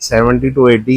70 to 80